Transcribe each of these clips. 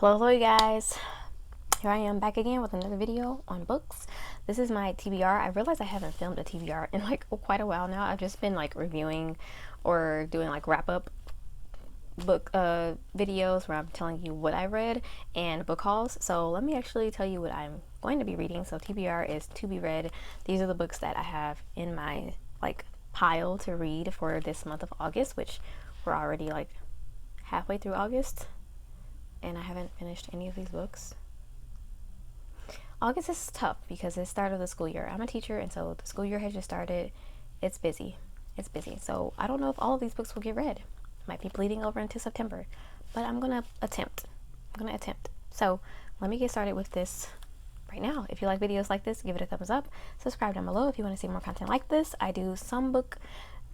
Hello you guys, here I am back again with another video on books. This is my TBR. I realize I haven't filmed a TBR in like quite a while now. I've just been like reviewing or doing like wrap up book videos where I'm telling you what I read and book hauls. So let me actually tell you what I'm going to be reading. So TBR is to be read. These are the books that I have in my like pile to read for this month of August, which we're already like halfway through August and I haven't finished any of these books. August is tough because it's the start of the school year. I'm a teacher, and so the school year has just started. It's busy. It's busy. So I don't know if all of these books will get read. Might be bleeding over into September, but I'm gonna attempt. So let me get started with this right now. If you like videos like this, give it a thumbs up. Subscribe down below if you want to see more content like this. I do some book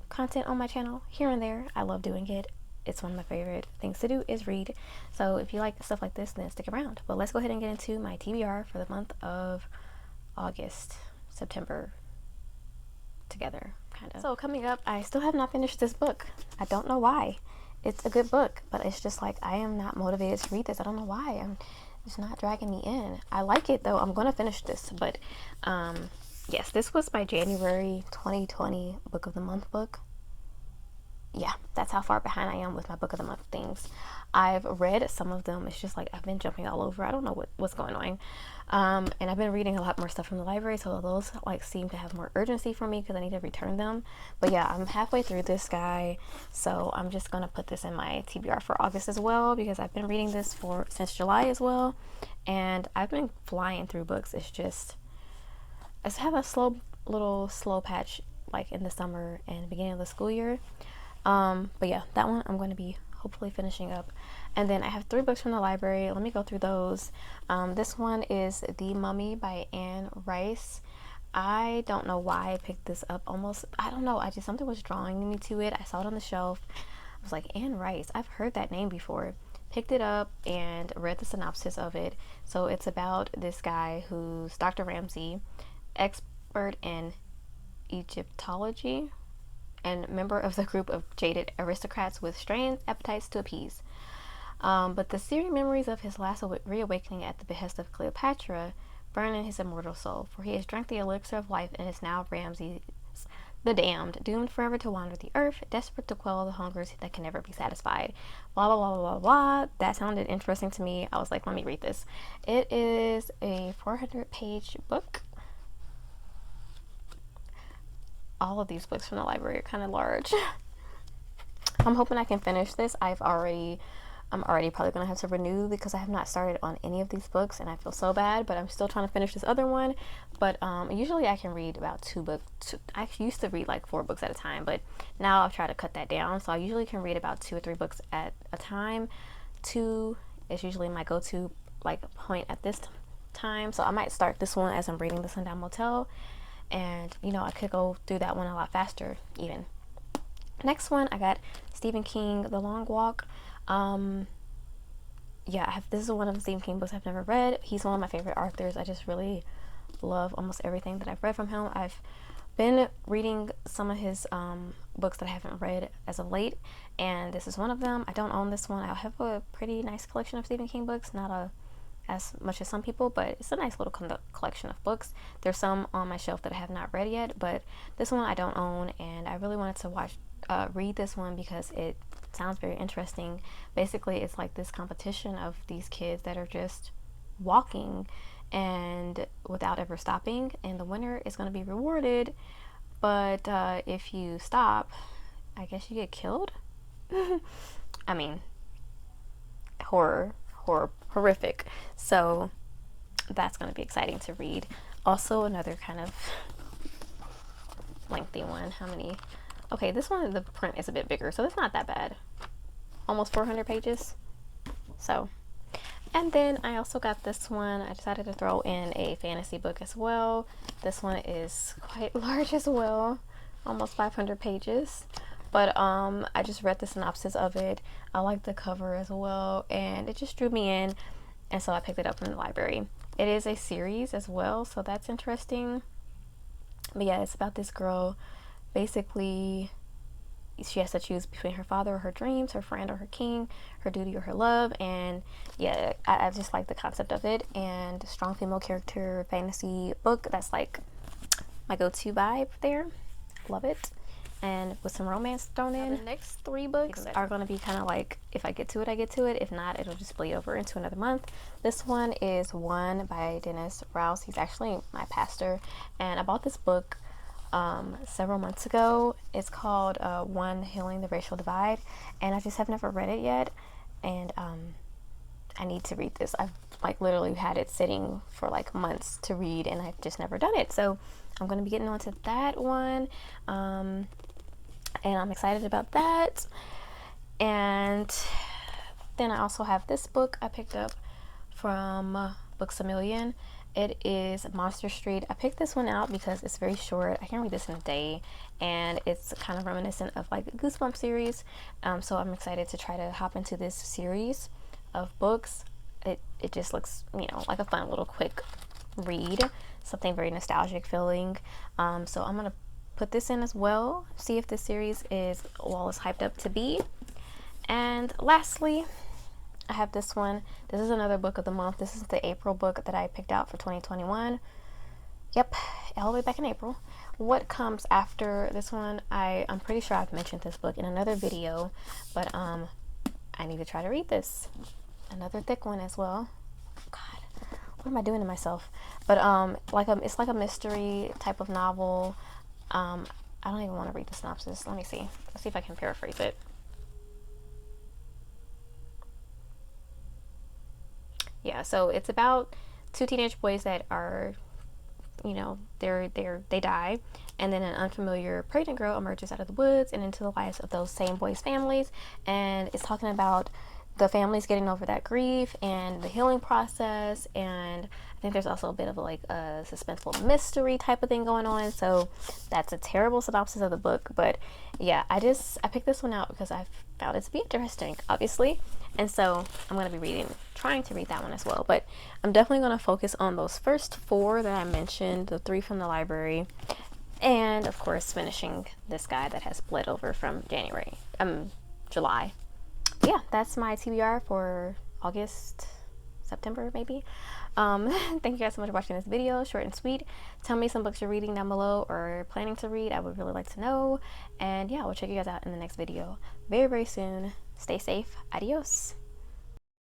content on my channel here and there. I love doing it. It's one of my favorite things to do is read. So if you like stuff like this, then stick around. But let's go ahead and get into my TBR for the month of August, September together, kind of. So coming up, I still have not finished this book. I don't know why. It's a good book, but it's just like I am not motivated to read this. I don't know why. It's not dragging me in. I like it though. I'm gonna finish this, but yes, this was my January 2020 book of the month book. Yeah, that's how far behind I am with my book of the month things. I've read some of them. It's just like I've been jumping all over. I don't know what's going on. And I've been reading a lot more stuff from the library, so those like seem to have more urgency for me because I need to return them. But yeah, I'm halfway through this guy, so I'm just gonna put this in my TBR for August as well because I've been reading this since July as well, and I've been flying through books. It's just I have a slow patch like in the summer and beginning of the school year. But yeah, that one I'm going to be hopefully finishing up. And then I have 3 books from the library. Let me go through those. This one is The Mummy by Anne Rice. I don't know why I picked this up. I don't know, something was drawing me to it. I saw it on the shelf. I was like, Anne Rice, I've heard that name before. Picked it up and read the synopsis of it. So it's about this guy who's Dr. Ramsay, expert in Egyptology and member of the group of jaded aristocrats with strange appetites to appease. But the searing memories of his last reawakening at the behest of Cleopatra burn in his immortal soul, for he has drank the elixir of life and is now Ramses the Damned, doomed forever to wander the earth, desperate to quell the hungers that can never be satisfied. Blah, blah, blah, blah, blah. That sounded interesting to me. I was like, let me read this. It is a 400-page book. All of these books from the library are kind of large. I'm hoping I can finish this. I'm already probably gonna have to renew because I have not started on any of these books and I feel so bad, but I'm still trying to finish this other one. But usually I can read about 2 books. I used to read like 4 books at a time, but now I've tried to cut that down. So I usually can read about 2 or 3 books at a time. 2 is usually my go-to like point at this time. So I might start this one as I'm reading The Sundown Motel. And you know, I could go through that one a lot faster even. Next one, I got Stephen King, The Long Walk. Yeah, this is one of the Stephen King books I've never read. He's one of my favorite authors. I just really love almost everything that I've read from him. I've been reading some of his books that I haven't read as of late, and this is one of them. I don't own this one. I have a pretty nice collection of Stephen King books, not as much as some people, but it's a nice little collection of books. There's some on my shelf that I have not read yet, but this one I don't own, and I really wanted to read this one because it sounds very interesting. Basically, it's like this competition of these kids that are just walking and without ever stopping, and the winner is going to be rewarded, but if you stop, I guess you get killed. I mean, horrific. So that's going to be exciting to read. Also, another kind of lengthy one. How many? Okay, this one, the print is a bit bigger, so it's not that bad. Almost 400 pages. So, and then I also got this one. I decided to throw in a fantasy book as well. This one is quite large as well, almost 500 pages. But I just read the synopsis of it. I like the cover as well, and it just drew me in, and so I picked it up from the library. It is a series as well, so that's interesting. But yeah, it's about this girl. Basically, she has to choose between her father or her dreams, her friend or her king, her duty or her love. And yeah, I just like the concept of it. And strong female character fantasy book, that's like my go-to vibe there. Love it. And with some romance thrown in. The next 3 books are going to be kind of like, if I get to it, I get to it. If not, it'll just bleed over into another month. This one is One by Dennis Rouse. He's actually my pastor, and I bought this book several months ago. It's called One, Healing the Racial Divide, and I just have never read it yet. And I need to read this. I've like literally had it sitting for like months to read, and I've just never done it. So I'm going to be getting onto that one. And I'm excited about that. And then I also have this book I picked up from Books A Million. It is Monster Street. I picked this one out because it's very short. I can read this in a day, and it's kind of reminiscent of like the Goosebumps series. So I'm excited to try to hop into this series of books. It just looks, you know, like a fun little quick read, something very nostalgic feeling. So I'm gonna put this in as well, see if this series is all as hyped up to be. And lastly, I have this one. This is another book of the month. This is the April book that I picked out for 2021. Yep, all the way back in April. What comes after this one? I'm pretty sure I've mentioned this book in another video, but I need to try to read this. Another thick one as well. God, what am I doing to myself? But it's like a mystery type of novel. I don't even want to read the synopsis. Let me see. Let's see if I can paraphrase it. Yeah, so it's about 2 teenage boys that are, you know, they die, and then an unfamiliar pregnant girl emerges out of the woods and into the lives of those same boys' families, and it's talking about the families getting over that grief and the healing process. And I think there's also a bit of like a suspenseful mystery type of thing going on. So that's a terrible synopsis of the book, but yeah, I picked this one out because I found it to be interesting, obviously, and so I'm going to be trying to read that one as well. But I'm definitely going to focus on those first 4 that I mentioned, the 3 from the library, and of course finishing this guy that has bled over from July. Yeah, that's my TBR for August, September maybe. Thank you guys so much for watching this video, short and sweet. Tell me some books you're reading down below or planning to read. I would really like to know. And yeah, we'll check you guys out in the next video very, very soon. Stay safe. Adios.